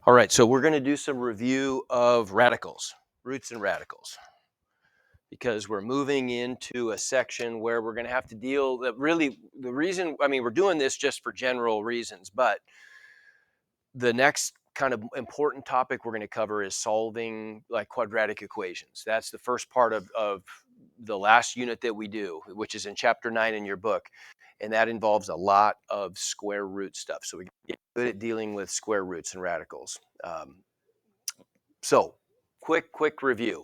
All right, so we're going to do some review of radicals, roots and radicals, because we're moving into a section where we're going to have to deal that really the reason, we're doing this just for general reasons, but the next kind of important topic we're going to cover is solving like quadratic equations. That's the first part of the last unit that we do, which is in chapter 9 in your book. And that involves a lot of square root stuff. So we get good at dealing with square roots and radicals. So quick review,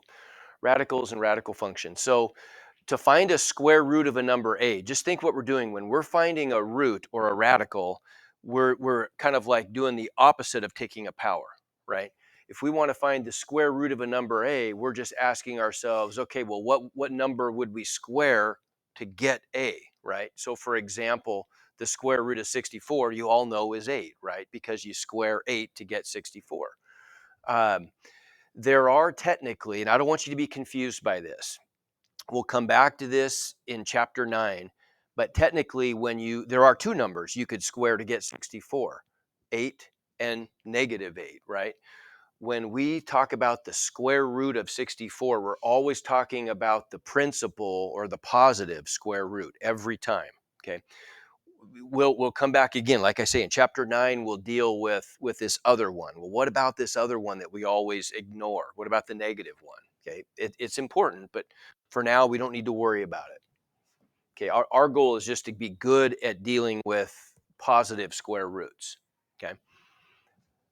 radicals and radical functions. So to find a square root of a number a, just think what we're doing when we're finding a root or a radical, we're kind of like doing the opposite of taking a power, right? If we want to find the square root of a number a, we're just asking ourselves, okay, well, what number would we square to get a, right? So for example, the square root of 64, you all know is 8, right? Because you square 8 to get 64. There are technically, and I don't want you to be confused by this. We'll come back to this in chapter 9, but technically there are two numbers you could square to get 64, 8 and -8, right? When we talk about the square root of 64, we're always talking about the principal or the positive square root every time, okay? We'll come back again, like I say, in chapter 9 we'll deal with this other one. Well, what about this other one that we always ignore? What about the negative one? Okay, it's important, but for now we don't need to worry about it. Okay, our goal is just to be good at dealing with positive square roots. Okay,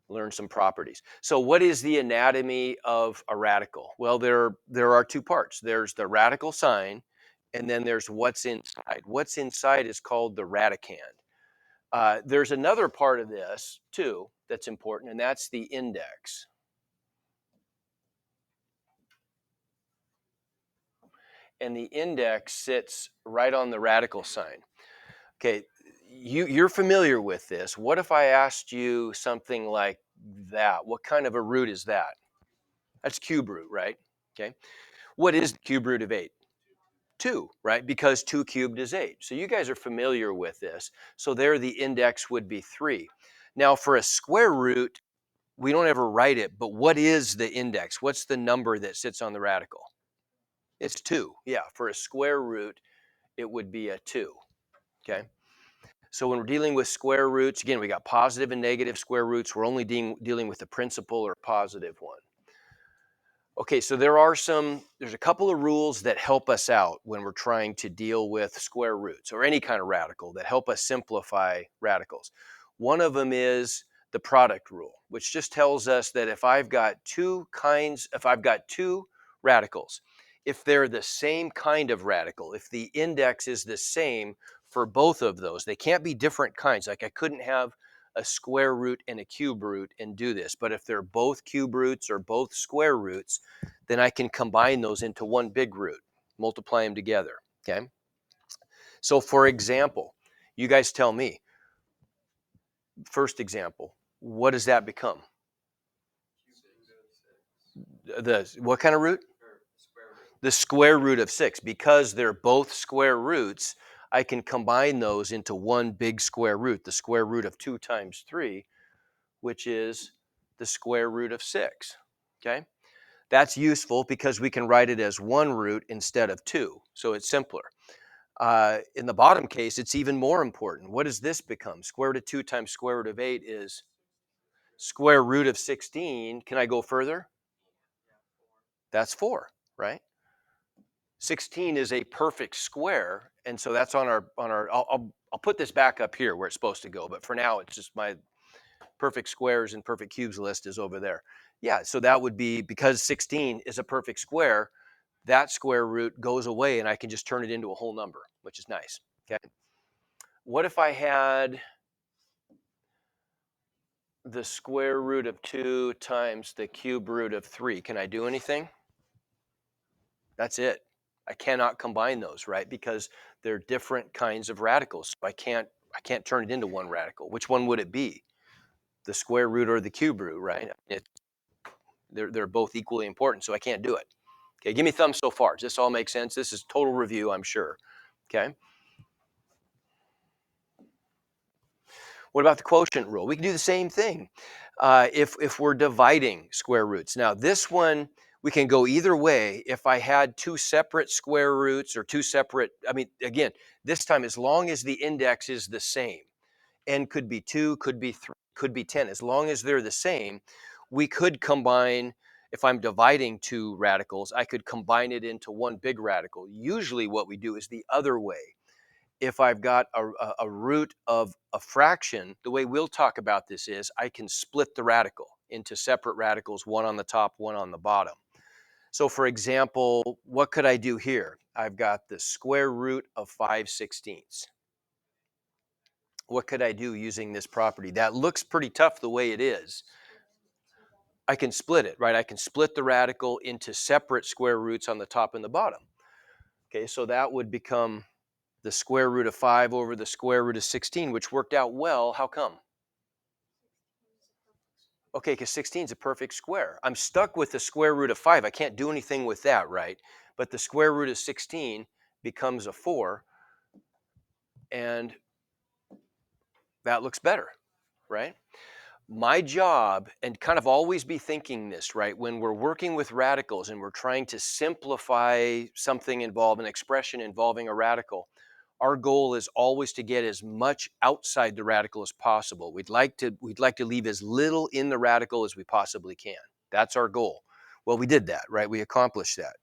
learn some properties. So what is the anatomy of a radical? Well, there are two parts. There's the radical sign, and then there's what's inside. What's inside is called the radicand. There's another part of this too that's important, and that's the index. And the index sits right on the radical sign. Okay, you're familiar with this. What if I asked you something like that? What kind of a root is that? That's cube root, right? Okay. What is the cube root of 8? 2, right? Because 2 cubed is 8. So you guys are familiar with this. So there the index would be 3. Now for a square root, we don't ever write it, but what is the index? What's the number that sits on the radical? It's 2. Yeah, for a square root, it would be a 2. Okay. So when we're dealing with square roots, again, we got positive and negative square roots. We're only dealing with the principal or positive one. Okay, so there's a couple of rules that help us out when we're trying to deal with square roots or any kind of radical that help us simplify radicals. One of them is the product rule, which just tells us that if I've got two radicals, if they're the same kind of radical, if the index is the same for both of those, they can't be different kinds. Like I couldn't have a square root and a cube root and do this. But if they're both cube roots or both square roots, then I can combine those into one big root, multiply them together, okay? So for example, you guys tell me, first example, what does that become? What kind of root? The square root of 6. Because they're both square roots, I can combine those into one big square root, the square root of 2 times 3, which is the square root of 6, okay? That's useful because we can write it as one root instead of 2, so it's simpler. In the bottom case, it's even more important. What does this become? Square root of 2 times square root of 8 is square root of 16. Can I go further? That's 4, right? 16 is a perfect square, and so that's on our. I'll put this back up here where it's supposed to go, but for now, it's just my perfect squares and perfect cubes list is over there. Yeah, so that would be because 16 is a perfect square, that square root goes away and I can just turn it into a whole number, which is nice. Okay. What if I had the square root of 2 times the cube root of 3? Can I do anything? That's it. I cannot combine those, right? Because they're different kinds of radicals. So I can't turn it into one radical. Which one would it be? The square root or the cube root, right? They're both equally important, so I can't do it. Okay, give me thumbs so far. Does this all make sense? This is total review, I'm sure. Okay. What about the quotient rule? We can do the same thing. If we're dividing square roots. Now this one, we can go either way. If I had two separate square roots or two separate, I mean, again, this time, as long as the index is the same, n could be 2, could be 3, could be 10, as long as they're the same, we could combine, if I'm dividing two radicals, I could combine it into one big radical. Usually what we do is the other way. If I've got a root of a fraction, the way we'll talk about this is I can split the radical into separate radicals, one on the top, one on the bottom. So for example, what could I do here? I've got the square root of 5/16. What could I do using this property? That looks pretty tough the way it is. I can split it, right? I can split the radical into separate square roots on the top and the bottom. Okay, so that would become the square root of 5 over the square root of 16, which worked out well. How come? Okay, because 16 is a perfect square. I'm stuck with the square root of 5. I can't do anything with that, right? But the square root of 16 becomes a 4, and that looks better, right? My job, and kind of always be thinking this, right? When we're working with radicals and we're trying to simplify something involving an expression involving a radical, our goal is always to get as much outside the radical as possible. We'd like to leave as little in the radical as we possibly can. That's our goal. Well, we did that, right? We accomplished that.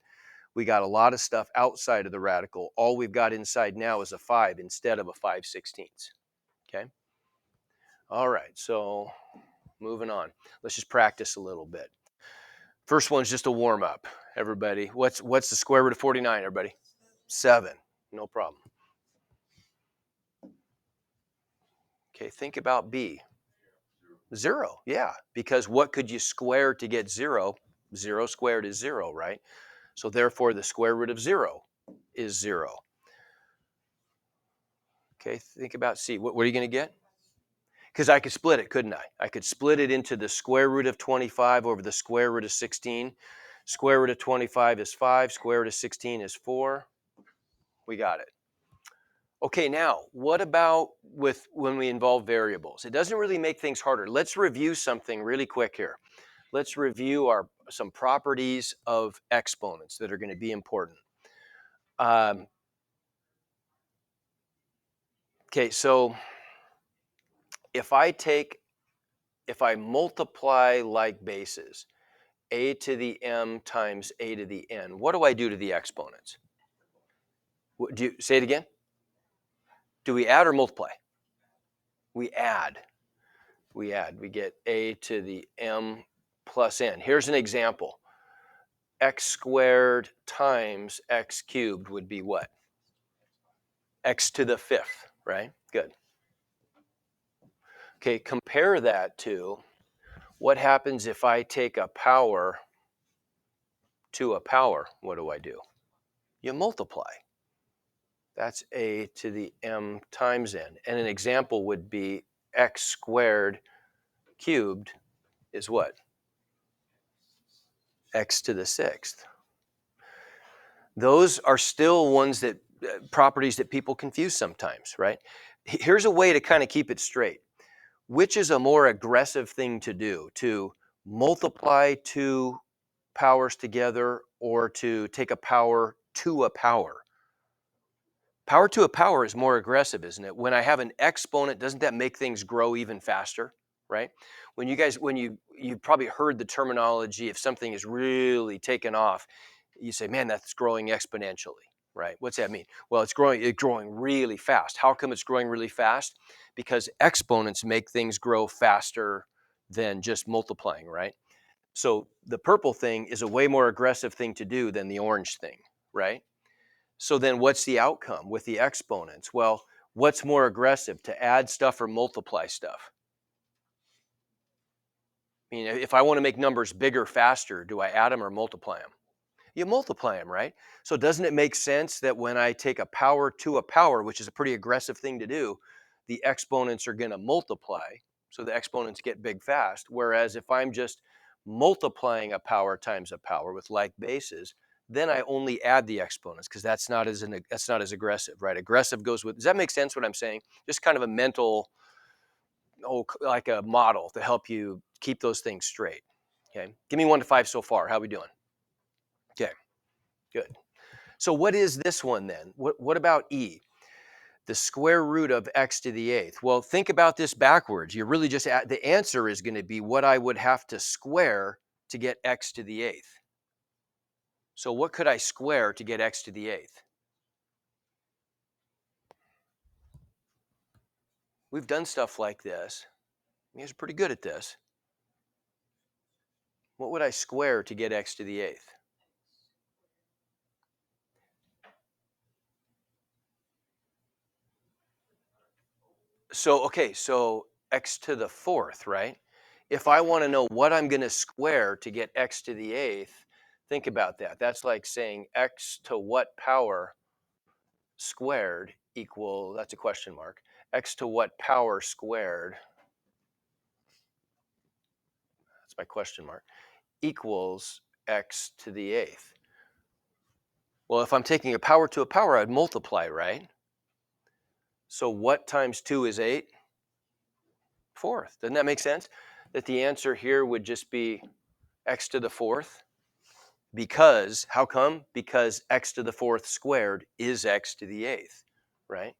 We got a lot of stuff outside of the radical. All we've got inside now is a 5 instead of a 5/16. Okay? All right, so moving on. Let's just practice a little bit. First one's just a warm up. Everybody, what's the square root of 49, everybody? 7. No problem. Okay, think about B. 0, yeah, because what could you square to get 0? 0 squared is 0, right? So therefore the square root of 0 is 0. Okay, think about C. What are you going to get? Because I could split it, couldn't I? I could split it into the square root of 25 over the square root of 16. Square root of 25 is 5. Square root of 16 is 4. We got it. Okay, now, what about with when we involve variables? It doesn't really make things harder. Let's review something really quick here. Let's review some properties of exponents that are going to be important. Okay, so if I multiply like bases, a to the m times a to the n, what do I do to the exponents? Do you say it again? Do we add or multiply? We add. We add. We get a to the m plus n. Here's an example. X squared times x cubed would be what? X to the 5th, right? Good. Okay, compare that to what happens if I take a power to a power. What do I do? You multiply. That's a to the m times n. And an example would be x squared cubed is what? X to the 6th. Those are still ones that properties that people confuse sometimes, right? Here's a way to kind of keep it straight. Which is a more aggressive thing to do? To multiply two powers together or to take a power to a power? Power to a power is more aggressive, isn't it? When I have an exponent, doesn't that make things grow even faster, right? When you've probably heard the terminology, if something is really taken off, you say, man, that's growing exponentially, right? What's that mean? Well, it's growing really fast. How come it's growing really fast? Because exponents make things grow faster than just multiplying, right? So the purple thing is a way more aggressive thing to do than the orange thing, right? So then what's the outcome with the exponents? Well, what's more aggressive, to add stuff or multiply stuff? I mean, if I want to make numbers bigger faster, do I add them or multiply them? You multiply them, right? So doesn't it make sense that when I take a power to a power, which is a pretty aggressive thing to do, the exponents are going to multiply, so the exponents get big fast. Whereas if I'm just multiplying a power times a power with like bases, then I only add the exponents because that's not as aggressive, right? Aggressive goes with. Does that make sense what I'm saying? Just kind of a mental like a model to help you keep those things straight. Okay, give me 1 to 5 so far. How are we doing? Okay, good. So what is this one then? What about E? The square root of x to the eighth. Well, think about this backwards. You're really just the answer is going to be what I would have to square to get x to the eighth. So what could I square to get x to the eighth? We've done stuff like this. You guys are pretty good at this. What would I square to get x to the eighth? So, okay, so x to the fourth, right? If I want to know what I'm going to square to get x to the eighth, think about that. That's like saying x to what power squared equal, that's a question mark, x to what power squared, that's my question mark, equals x to the eighth. Well, if I'm taking a power to a power, I'd multiply, right? So what times 2 is 8? Fourth. Doesn't that make sense? That the answer here would just be x to the fourth? Because, how come? Because x to the fourth squared is x to the eighth, right?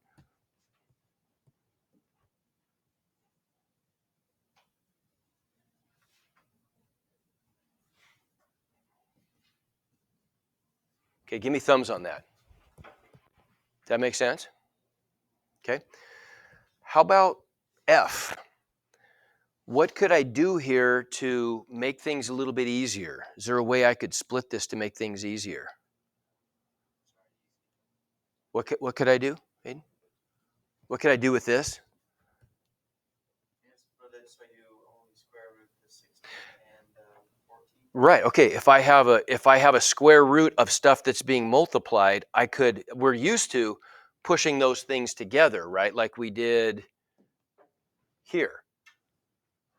Okay, give me thumbs on that. Does that make sense? Okay. How about F? What could I do here to make things a little bit easier? Is there a way I could split this to make things easier? What could I do, Aiden? What could I do with this? Right. Okay. If I have a square root of stuff that's being multiplied, we're used to pushing those things together, right? Like we did here,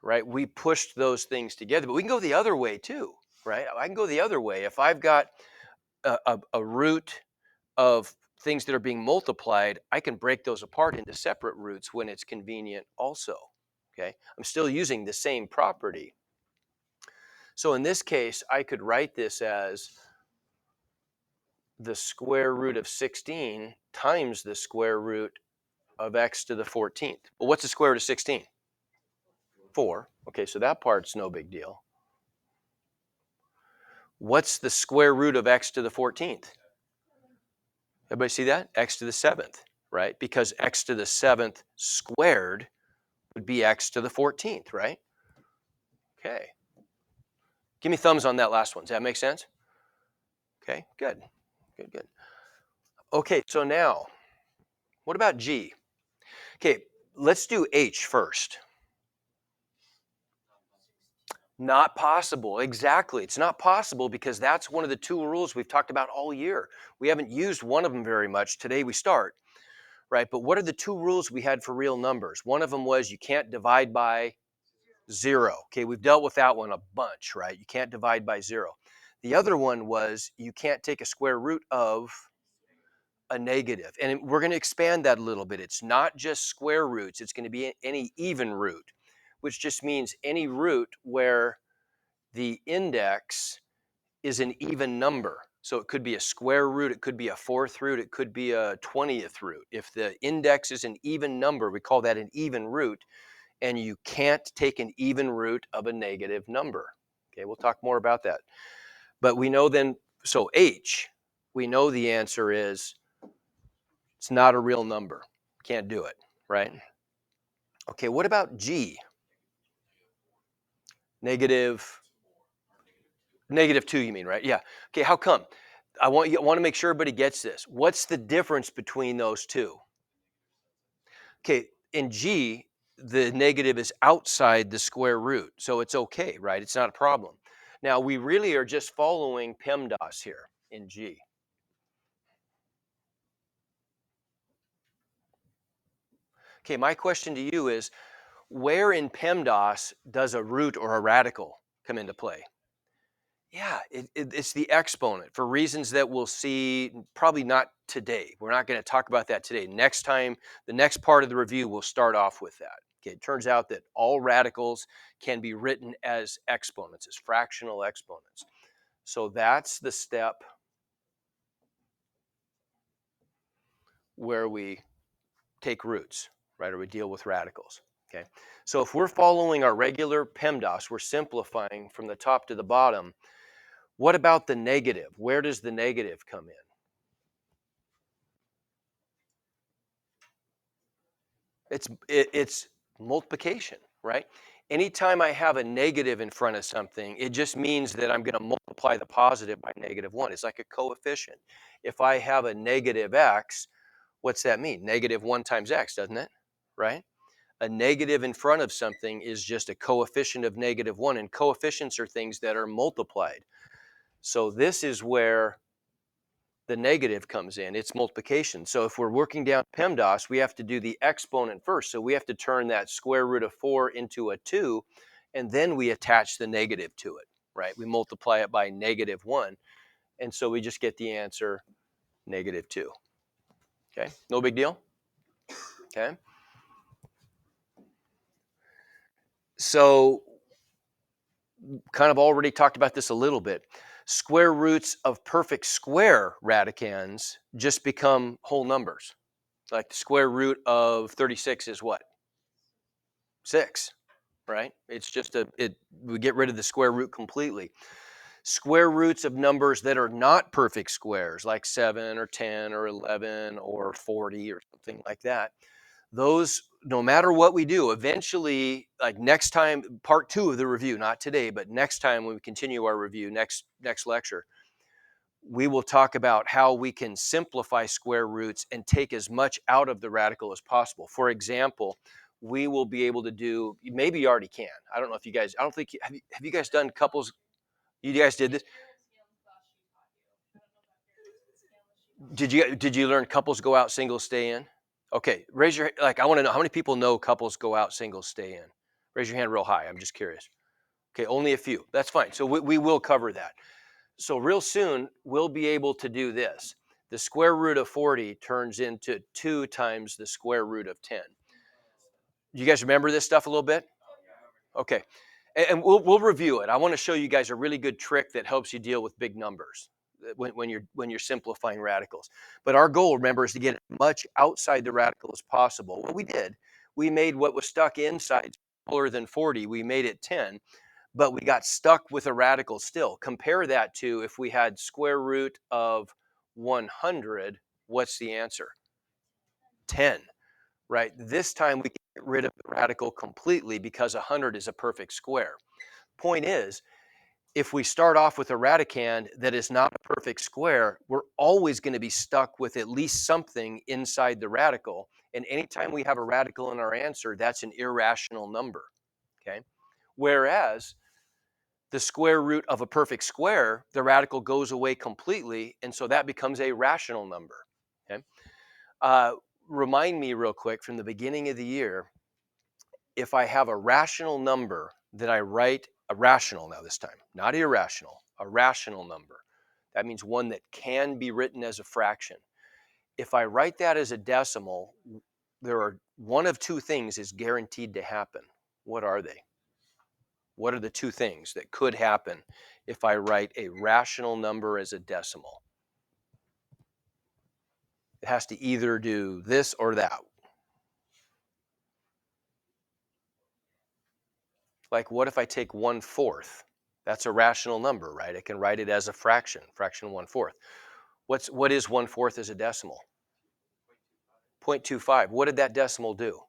right? We pushed those things together, but we can go the other way too, right? I can go the other way. If I've got a root of things that are being multiplied, I can break those apart into separate roots when it's convenient also. Okay, I'm still using the same property. So in this case, I could write this as the square root of 16 times the square root of x to the 14th. Well, what's the square root of 16? 4. Okay, so that part's no big deal. What's the square root of x to the 14th? Everybody see that? X to the 7th, right? Because x to the 7th squared would be x to the 14th, right? Okay. Give me thumbs on that last one. Does that make sense? Okay, good. Good, good. Okay, so now, what about G? Okay, let's do H first. Not possible. Exactly. It's not possible because that's one of the two rules we've talked about all year. We haven't used one of them very much. Today we start, right? But what are the two rules we had for real numbers? One of them was you can't divide by 0. Okay, we've dealt with that one a bunch, right? You can't divide by 0. The other one was you can't take a square root of a negative. And we're going to expand that a little bit. It's not just square roots. It's going to be any even root, which just means any root where the index is an even number. So it could be a square root, it could be a fourth root, it could be a 20th root. If the index is an even number, we call that an even root, and you can't take an even root of a negative number. Okay, we'll talk more about that. But we know then, so H, we know the answer is it's not a real number. Can't do it, right? Okay, what about G? Negative, -2, you mean, right? Yeah. Okay, how come? I want to make sure everybody gets this. What's the difference between those two? Okay, in G, the negative is outside the square root, so it's okay, right? It's not a problem. Now, we really are just following PEMDAS here in G. Okay, my question to you is, where in PEMDAS does a root or a radical come into play? Yeah, it's the exponent for reasons that we'll see probably not today. We're not going to talk about that today. Next time, the next part of the review, we'll start off with that. Okay, it turns out that all radicals can be written as exponents, as fractional exponents. So that's the step where we take roots, right? Or we deal with radicals. Okay. So if we're following our regular PEMDAS, we're simplifying from the top to the bottom. What about the negative? Where does the negative come in? It's multiplication, right? Anytime I have a negative in front of something, it just means that I'm going to multiply the positive by -1. It's like a coefficient. If I have a negative x, what's that mean? -1 times x, doesn't it? Right? A negative in front of something is just a coefficient of -1, and coefficients are things that are multiplied. So this is where the negative comes in. It's multiplication. So if we're working down PEMDAS, we have to do the exponent first. So we have to turn that square root of 4 into a 2, and then we attach the negative to it, right? We multiply it by -1, and so we just get the answer -2. Okay, no big deal. Okay, so kind of already talked about this a little bit. Square roots of perfect square radicands just become whole numbers. Like the square root of 36 is what? 6, right? It's just we get rid of the square root completely. Square roots of numbers that are not perfect squares, like 7 or 10 or 11 or 40 or something like that, those, no matter what we do, eventually, like next time, part 2 of the review, not today, but next time when we continue our review, next lecture, we will talk about how we can simplify square roots and take as much out of the radical as possible. For example, we will be able to do, maybe you already can. I don't know if you guys, I don't think, have you guys done couples? You guys did this? Did you learn couples go out, singles stay in? Okay, raise your, like, I want to know how many people know couples go out, singles stay in. Raise your hand real high. I'm just curious. Okay, only a few. That's fine. So we will cover that. So real soon we'll be able to do this. The square root of 40 turns into 2 times the square root of 10. You guys remember this stuff a little bit? Okay. And we'll review it. I want to show you guys a really good trick that helps you deal with big numbers when you're simplifying radicals. But our goal, remember, is to get as much outside the radical as possible. What we did, we made what was stuck inside smaller than 40. We made it 10, but we got stuck with a radical still. Compare that to if we had square root of 100. What's the answer? 10, right? This time we get rid of the radical completely because 100 is a perfect square. Point is, if we start off with a radicand that is not a perfect square, we're always going to be stuck with at least something inside the radical. And anytime we have a radical in our answer, that's an irrational number. Okay. Whereas the square root of a perfect square, the radical goes away completely. And so that becomes a rational number. Okay. Uh, Remind me real quick from the beginning of the year, if I have a rational number that I write, a rational now this time, not irrational, a rational number. That means one that can be written as a fraction. If I write that as a decimal, there are one of two things is guaranteed to happen. What are they? What are the two things that could happen if I write a rational number as a decimal? It has to either do this or that. Like, what if I take 1/4? That's a rational number, right? I can write it as a fraction, fraction 1/4. What is 1/4 as a decimal? 0.25. What did that decimal do?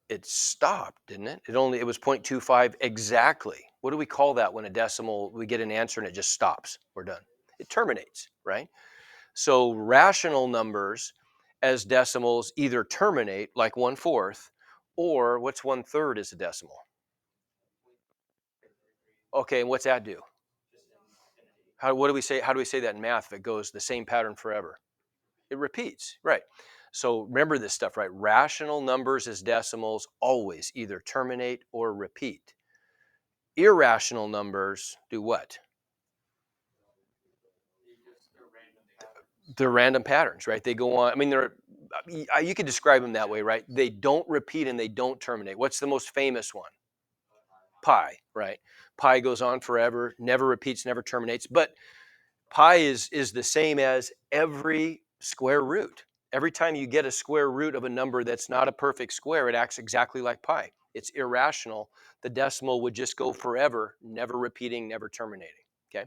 It stopped, didn't it? It was 0.25 exactly. What do we call that when a decimal, we get an answer and it just stops? We're done. It terminates, right? So rational numbers as decimals either terminate like 1/4, or what's 1/3 as a decimal? Okay, and what's that do? What do we say? How do we say that in math if it goes the same pattern forever? It repeats, right? So remember this stuff, right? Rational numbers as decimals always either terminate or repeat. Irrational numbers do what? They're random patterns, right? They go on. I mean, you could describe them that way, right? They don't repeat and they don't terminate. What's the most famous one? Pi, right? Pi goes on forever, never repeats, never terminates. But pi is the same as every square root. Every time you get a square root of a number that's not a perfect square, it acts exactly like pi. It's irrational. The decimal would just go forever, never repeating, never terminating. Okay.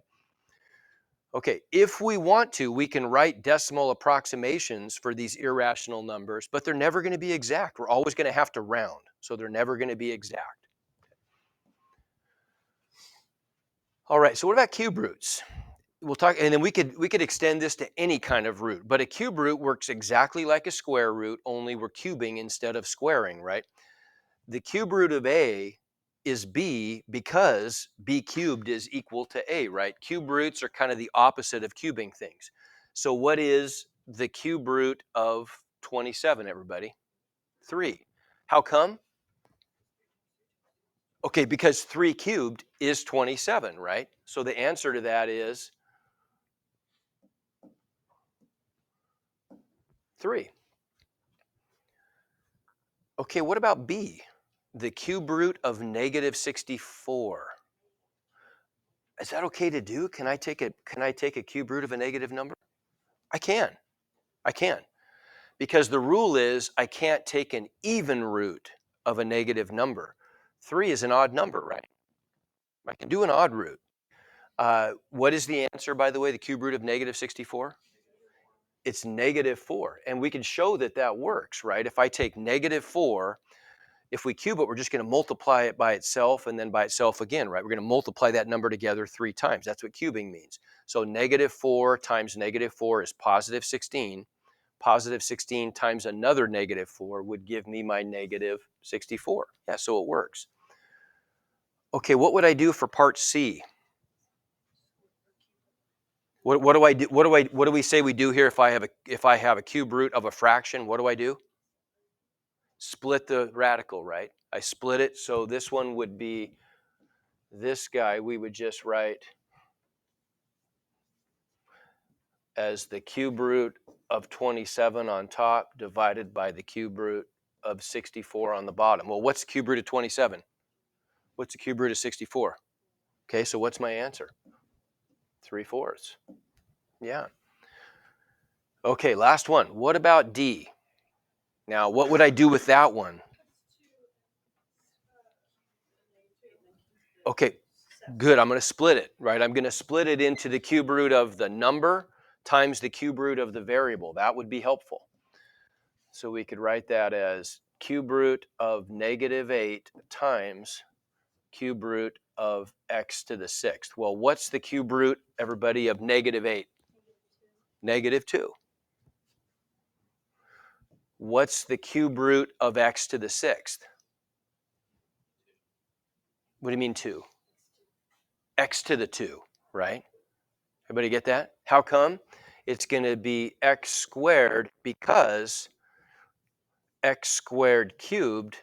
Okay, if we want to, we can write decimal approximations for these irrational numbers, but they're never going to be exact. We're always going to have to round, so they're never going to be exact. All right, so what about cube roots? We'll talk, and then we could extend this to any kind of root, but a cube root works exactly like a square root, only we're cubing instead of squaring, right? The cube root of a is b because b cubed is equal to a, right? Cube roots are kind of the opposite of cubing things. So what is the cube root of 27, everybody? 3. How come? Okay, because 3 cubed is 27, right? So the answer to that is 3. Okay, what about b? The cube root of negative 64. Is that okay to do? Can I take a cube root of a negative number? I can. I can. Because the rule is I can't take an even root of a negative number. 3 is an odd number, right? I can do an odd root. What is the answer, by the way, the cube root of negative 64? It's negative 4. And we can show that that works, right? If I take negative 4, if we cube it, we're just going to multiply it by itself and then by itself again, right? We're going to multiply that number together 3 times. That's what cubing means. So negative 4 times negative 4 is positive 16. Positive 16 times another negative 4 would give me my negative 64. Yeah, so it works. Okay, what would I do for part C? What do I do? What do we say we do here if I have a cube root of a fraction? What do I do? Split the radical, right? I split it, so this one would be this guy. We would just write as the cube root of 27 on top divided by the cube root of 64 on the bottom. Well, what's the cube root of 27? What's the cube root of 64? Okay, so what's my answer? 3/4. Yeah. Okay, last one. What about D? Now, what would I do with that one? Okay, good. I'm going to split it, right? I'm going to split it into the cube root of the number times the cube root of the variable. That would be helpful. So we could write that as cube root of negative 8 times cube root of x to the 6th. Well, what's the cube root, everybody, of negative 8? Negative 2. What's the cube root of x to the 6th? What do you mean 2? X to the 2, right? Everybody get that? How come? It's going to be x squared because x squared cubed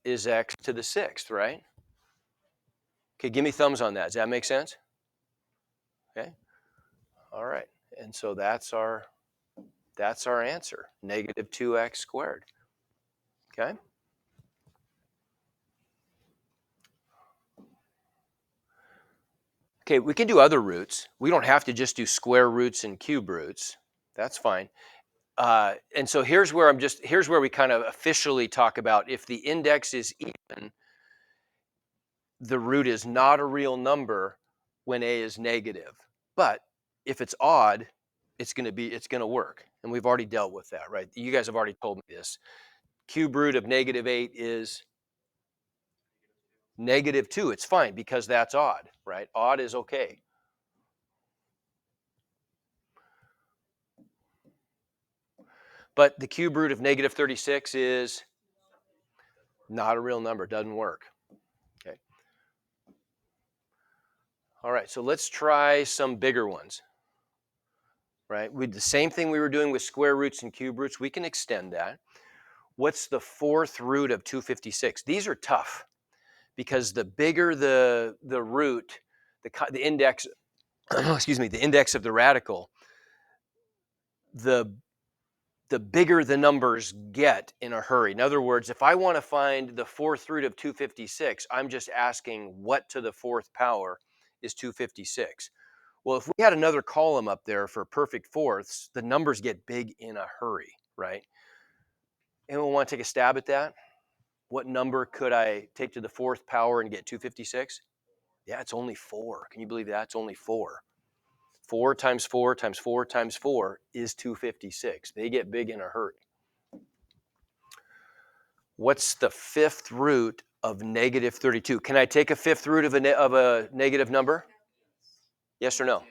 is x to the 6th, right? Okay, give me thumbs on that. Does that make sense? Okay. All right. And so that's our answer, negative 2x squared. Okay. Okay, we can do other roots. We don't have to just do square roots and cube roots. That's fine. And so here's where we kind of officially talk about if the index is even, the root is not a real number when a is negative. But if it's odd, it's going to work. And we've already dealt with that, right? You guys have already told me this. Cube root of negative 8 is negative 2. It's fine because that's odd, right? Odd is okay. But the cube root of negative 36 is not a real number. Doesn't work. Okay. All right, so let's try some bigger ones. right? We the same thing we were doing with square roots and cube roots. We can extend that. What's the fourth root of 256? These are tough because the bigger the root, the index, excuse me, the index of the radical, the bigger the numbers get in a hurry. In other words, if I want to find the fourth root of 256, I'm just asking what to the fourth power is 256. Well, if we had another column up there for perfect fourths, the numbers get big in a hurry, right? Anyone want to take a stab at that? What number could I take to the fourth power and get 256? Yeah, it's only 4. Can you believe that? It's only 4. 4 times 4 times 4 times 4 is 256. They get big in a hurry. What's the fifth root of negative 32? Can I take a fifth root of a negative number? Yes or no?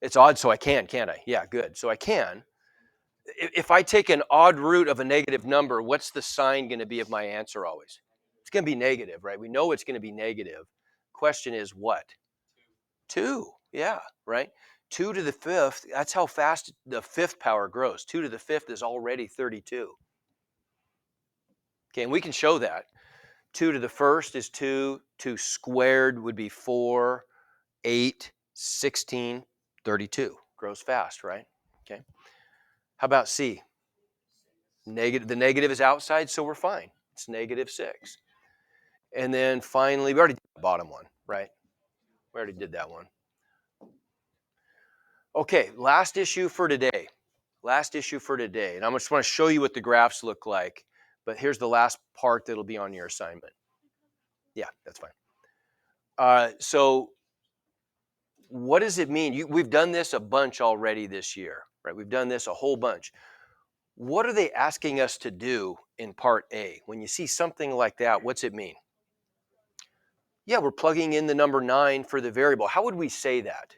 It's odd, so I can't I? Yeah, good. So I can. If I take an odd root of a negative number, what's the sign going to be of my answer always? It's going to be negative, right? We know it's going to be negative. Question is what? 2. Yeah, right? 2 to the fifth, that's how fast the fifth power grows. 2 to the fifth is already 32. Okay, and we can show that. 2 to the first is 2. 2 squared would be 4, 8, 16, 32. Grows fast, right? Okay. How about C? The negative is outside, so we're fine. It's negative 6. And then finally, we already did the bottom one, right? We already did that one. Okay, last issue for today. Last issue for today. And I just want to show you what the graphs look like. But here's the last part that'll be on your assignment. Yeah, that's fine. So what does it mean? We've done this a bunch already this year, right? We've done this a whole bunch. What are they asking us to do in part A? When you see something like that, what's it mean? Yeah, we're plugging in the number 9 for the variable. How would we say that?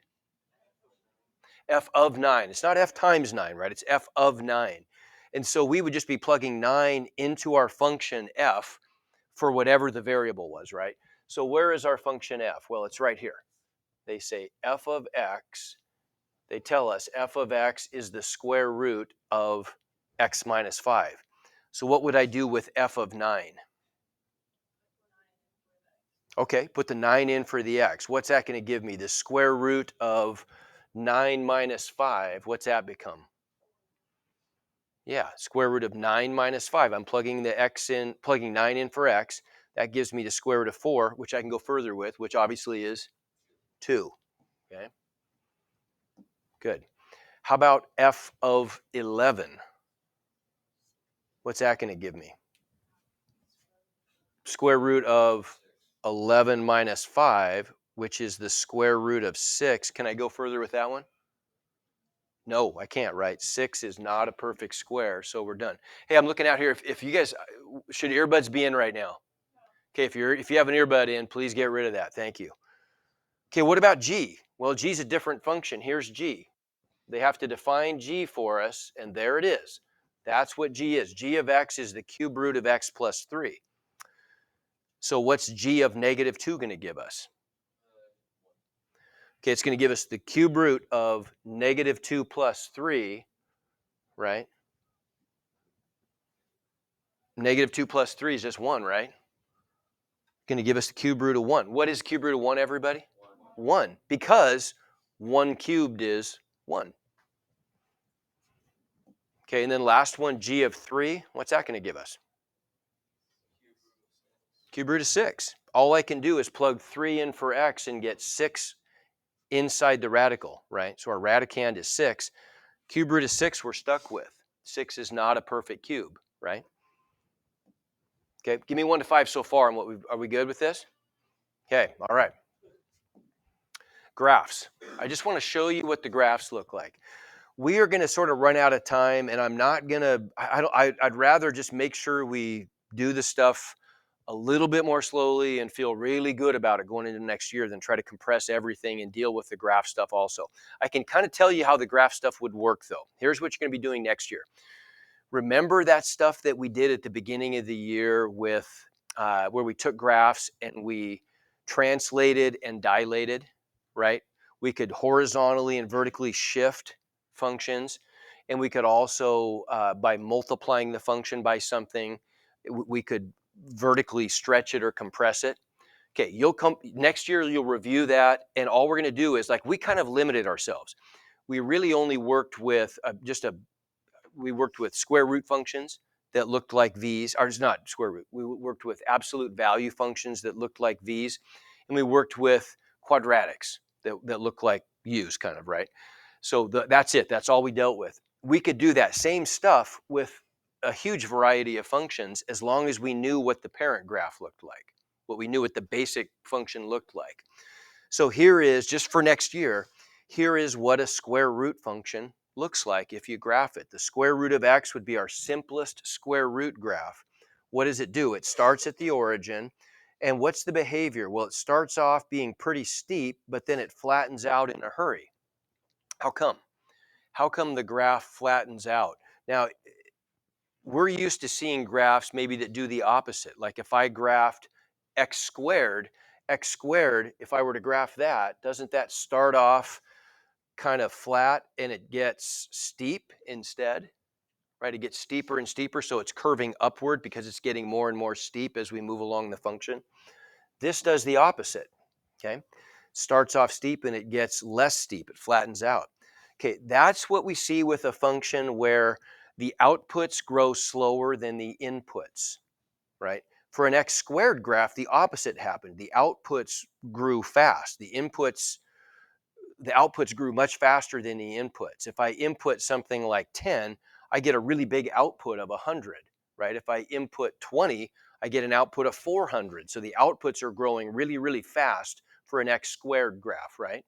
F of 9. It's not F times 9, right? It's F of 9. And so we would just be plugging 9 into our function F for whatever the variable was, right? So where is our function F? Well, it's right here. They say F of X. They tell us F of X is the square root of X minus 5. So what would I do with F of 9? Okay, put the 9 in for the X. What's that going to give me? The square root of 9 minus 5. What's that become? Yeah, square root of 9 minus 5. I'm plugging the X in, plugging 9 in for X. That gives me the square root of 4, which I can go further with, which obviously is 2. Okay, good. How about F of 11? What's that going to give me? Square root of 11 minus 5, which is the square root of 6. Can I go further with that one? No, I can't, right? 6 is not a perfect square, so we're done. Hey, I'm looking out here. If you guys, should earbuds be in right now? Okay, if you have an earbud in, please get rid of that. Thank you. Okay, what about G? Well, G is a different function. Here's G. They have to define G for us, and there it is. That's what G is. G of X is the cube root of X plus 3. So what's G of negative 2 going to give us? Okay, it's going to give us the cube root of negative 2 plus 3, right? Negative 2 plus 3 is just 1, right? Going to give us the cube root of 1. What is cube root of 1, everybody? 1, because 1 cubed is 1. Okay, and then last one, G of 3. What's that going to give us? Cube root of 6. All I can do is plug 3 in for X and get 6 inside the radical, right? So our radicand is 6. Cube root of 6 we're stuck with. 6 is not a perfect cube, right? Okay, give me 1 to 5 so far. And are we good with this? Okay, all right. Graphs. I just want to show you what the graphs look like. We are going to sort of run out of time, and I'm not going to, I'd rather just make sure we do the stuff a little bit more slowly and feel really good about it going into next year than try to compress everything and deal with the graph stuff also. I can kind of tell you how the graph stuff would work though. Here's what you're going to be doing next year. Remember that stuff that we did at the beginning of the year with where we took graphs and we translated and dilated, right? We could horizontally and vertically shift functions, and we could also, by multiplying the function by something, we could vertically stretch it or compress it. Okay, you'll come next year, you'll review that, and all we're going to do is like we kind of limited ourselves. We really only worked with we worked with square root functions that looked like V's, or it's not square root. We worked with absolute value functions that looked like V's, and we worked with quadratics that look like U's, kind of, right? So that's it. That's all we dealt with. We could do that same stuff with a huge variety of functions as long as we knew what the parent graph looked like, what we knew what the basic function looked like. So here is, just for next year, here is what a square root function looks like if you graph it. The square root of x would be our simplest square root graph. What does it do? It starts at the origin. And what's the behavior? Well, it starts off being pretty steep, but then it flattens out in a hurry. How come? How come the graph flattens out? Now, we're used to seeing graphs maybe that do the opposite. Like if I graphed x squared, if I were to graph that, doesn't that start off kind of flat and it gets steep instead? Right? It gets steeper and steeper, so it's curving upward because it's getting more and more steep as we move along the function. This does the opposite. Okay? Starts off steep and it gets less steep, it flattens out. Okay, that's what we see with a function where the outputs grow slower than the inputs, right? For an x squared graph, the opposite happened. The outputs grew fast. The outputs grew much faster than the inputs. If I input something like 10, I get a really big output of 100, right? If I input 20, I get an output of 400. So the outputs are growing really, really fast for an x squared graph, right?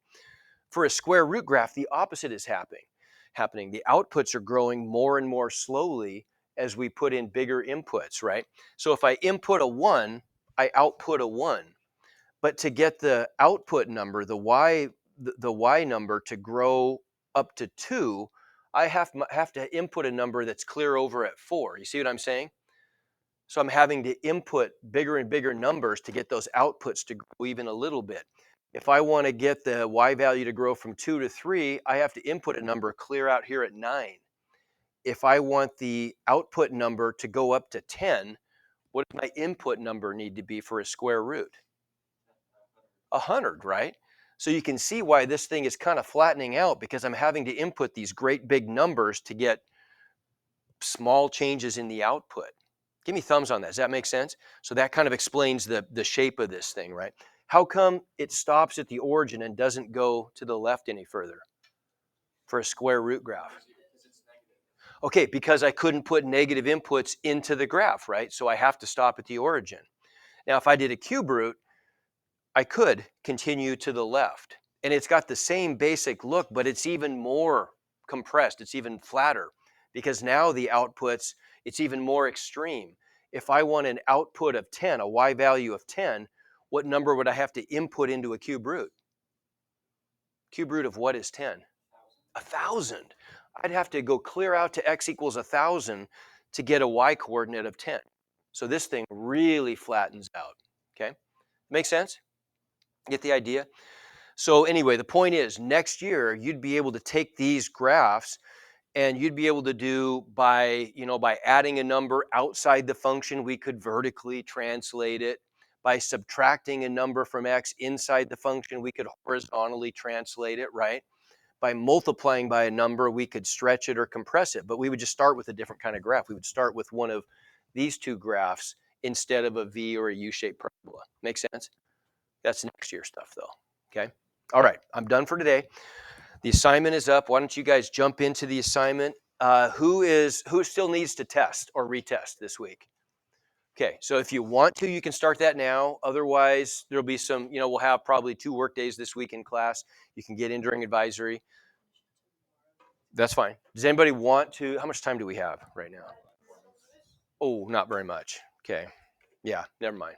For a square root graph, the opposite is happening. The outputs are growing more and more slowly as we put in bigger inputs, right? So if I input a 1, I output a 1. But to get the output number, the y number to grow up to 2, I have to input a number that's clear over at 4. You see what I'm saying? So I'm having to input bigger and bigger numbers to get those outputs to grow even a little bit. If I want to get the y value to grow from 2 to 3, I have to input a number clear out here at 9. If I want the output number to go up to 10, what does my input number need to be for a square root? 100, right? So you can see why this thing is kind of flattening out, because I'm having to input these great big numbers to get small changes in the output. Give me thumbs on that. Does that make sense? So that kind of explains the shape of this thing, right? How come it stops at the origin and doesn't go to the left any further for a square root graph? Okay, because I couldn't put negative inputs into the graph, right? So I have to stop at the origin. Now, if I did a cube root, I could continue to the left. And it's got the same basic look, but it's even more compressed. It's even flatter because now the outputs, it's even more extreme. If I want an output of 10, a y value of 10, what number would I have to input into a cube root? Cube root of what is 10? 1,000. I'd have to go clear out to x equals 1,000 to get a y coordinate of 10. So this thing really flattens out. Okay? Make sense? Get the idea? So anyway, the point is, next year you'd be able to take these graphs and you'd be able to do by adding a number outside the function, we could vertically translate it. By subtracting a number from x inside the function, we could horizontally translate it, right? By multiplying by a number, we could stretch it or compress it, but we would just start with a different kind of graph. We would start with one of these two graphs instead of a V or a U-shaped parabola. Make sense? That's next year stuff though, okay? All right, I'm done for today. The assignment is up. Why don't you guys jump into the assignment? Who still needs to test or retest this week? Okay, so if you want to, you can start that now. Otherwise, there'll be some, we'll have probably 2 work days this week in class. You can get in during advisory. That's fine. Does anybody want to, how much time do we have right now? Oh, not very much. Okay. Yeah, never mind.